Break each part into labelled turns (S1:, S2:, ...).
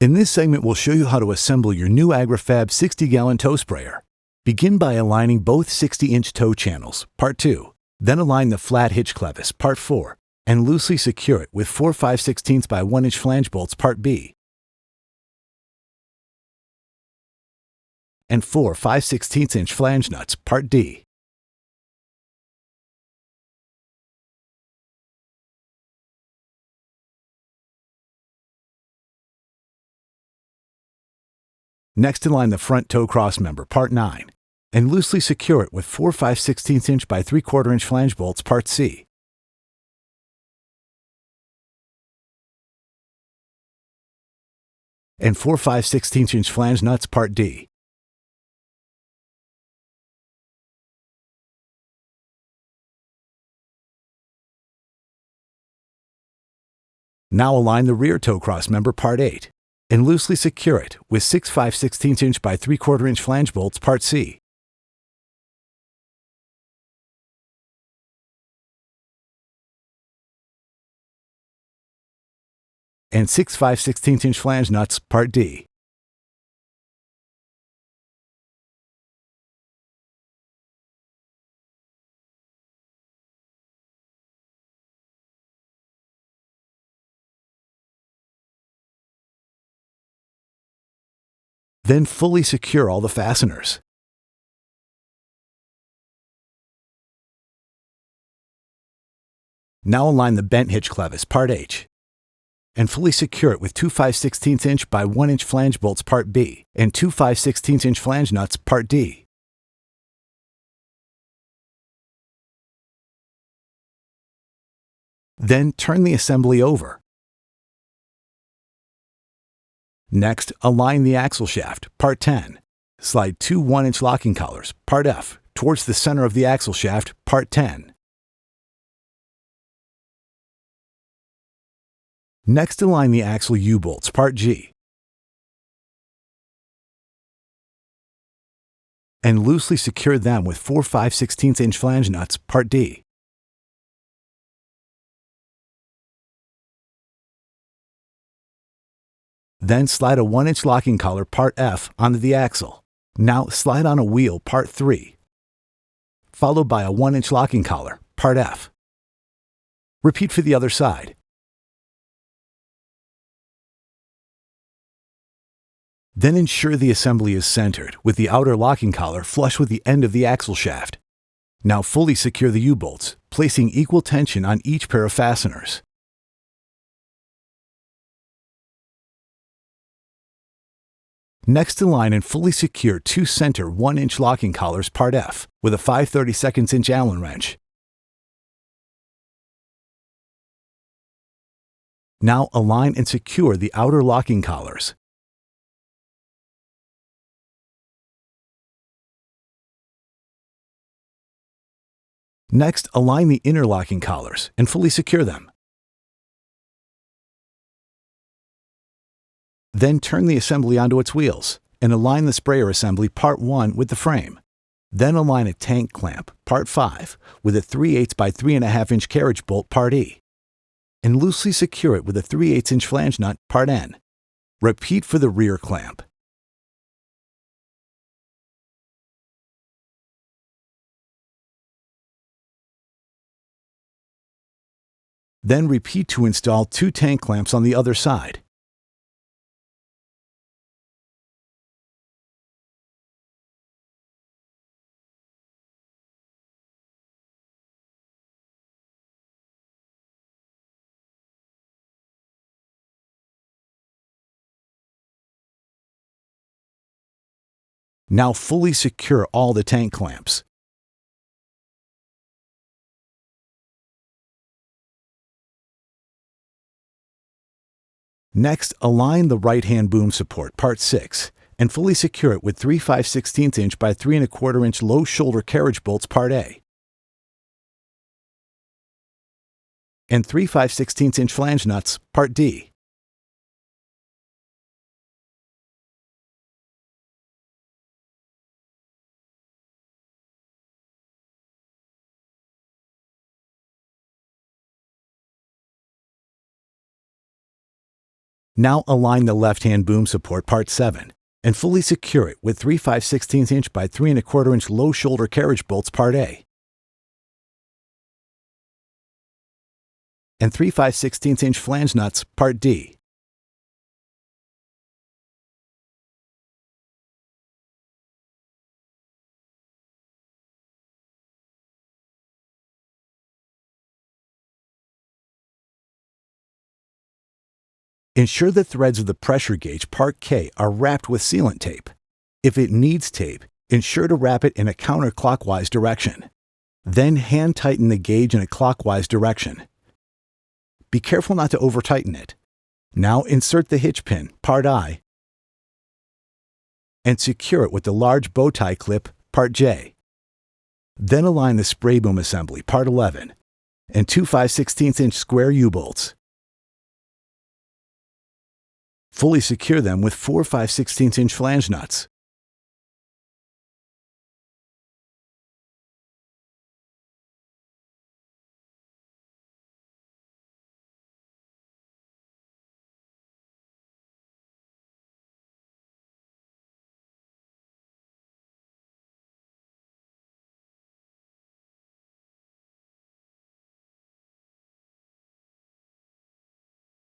S1: In this segment, we'll show you how to assemble your new Agri-Fab 60-gallon tow sprayer. Begin by aligning both 60-inch tow channels, Part 2. Then align the flat hitch clevis, Part 4, and loosely secure it with 4 5/16 by 1 inch flange bolts, Part B, and 4 5/16 inch flange nuts, Part D. Next, align the front tow crossmember, Part 9, and loosely secure it with 4 5/16 inch by 3/4 inch flange bolts, Part C. And 4 5/16 inch flange nuts, Part D. Now align the rear tow crossmember, Part 8, and loosely secure it with 6 5/16 inch by 3/4 inch flange bolts, Part C. And 6 5/16 inch flange nuts, Part D. Then fully secure all the fasteners. Now align the bent hitch clevis, Part H, and fully secure it with 2 5/16 inch by 1 inch flange bolts, Part B, and 2 5/16 inch flange nuts, Part D. Then turn the assembly over. Next, align the axle shaft, Part 10. Slide 2 1 inch locking collars, Part F, towards the center of the axle shaft, Part 10. Next, align the axle U-bolts, Part G, and loosely secure them with 4 5/16 inch flange nuts, Part D. Then slide a 1 inch locking collar, Part F, onto the axle. Now slide on a wheel, Part 3, followed by a 1 inch locking collar, Part F. Repeat for the other side. Then ensure the assembly is centered, with the outer locking collar flush with the end of the axle shaft. Now fully secure the U-bolts, placing equal tension on each pair of fasteners. Next, align and fully secure 2 center 1 inch locking collars, Part F, with a 5/32 inch Allen wrench. Now align and secure the outer locking collars. Next, align the inner locking collars and fully secure them. Then turn the assembly onto its wheels and align the sprayer assembly, Part 1, with the frame. Then align a tank clamp, Part 5, with a 3/8 by 3.5 inch carriage bolt, Part E, and loosely secure it with a 3/8 inch flange nut, Part N. Repeat for the rear clamp. Then repeat to install 2 tank clamps on the other side. Now fully secure all the tank clamps. Next, align the right-hand boom support, Part 6, and fully secure it with 3 5/16 inch by 3¼ inch low shoulder carriage bolts, Part A, and 3 5/16 inch flange nuts, Part D. Now align the left-hand boom support part 7 and fully secure it with 3 5/16 inch by 3 1/4 inch low shoulder carriage bolts part A and 3 5/16 inch flange nuts part D. Ensure the threads of the pressure gauge part K are wrapped with sealant tape. If it needs tape, ensure to wrap it in a counterclockwise direction. Then hand tighten the gauge in a clockwise direction. Be careful not to over-tighten it. Now insert the hitch pin, part I, and secure it with the large bow tie clip, part J. Then align the spray boom assembly, part 11, and 2 5/16 inch square U-bolts. Fully secure them with 4 5/16 inch flange nuts.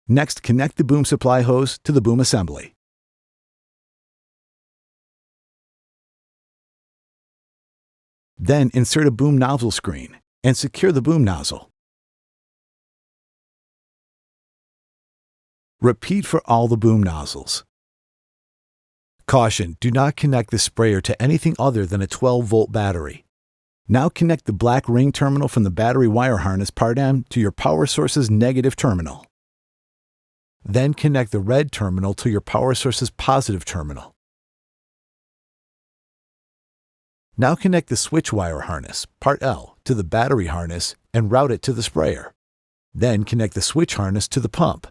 S1: Next, connect the boom supply hose to the boom assembly. Then insert a boom nozzle screen and secure the boom nozzle. Repeat for all the boom nozzles. Caution: do not connect the sprayer to anything other than a 12-volt battery. Now connect the black ring terminal from the battery wire harness part M to your power source's negative terminal. Then connect the red terminal to your power source's positive terminal. Now connect the switch wire harness, part L, to the battery harness and route it to the sprayer. Then connect the switch harness to the pump.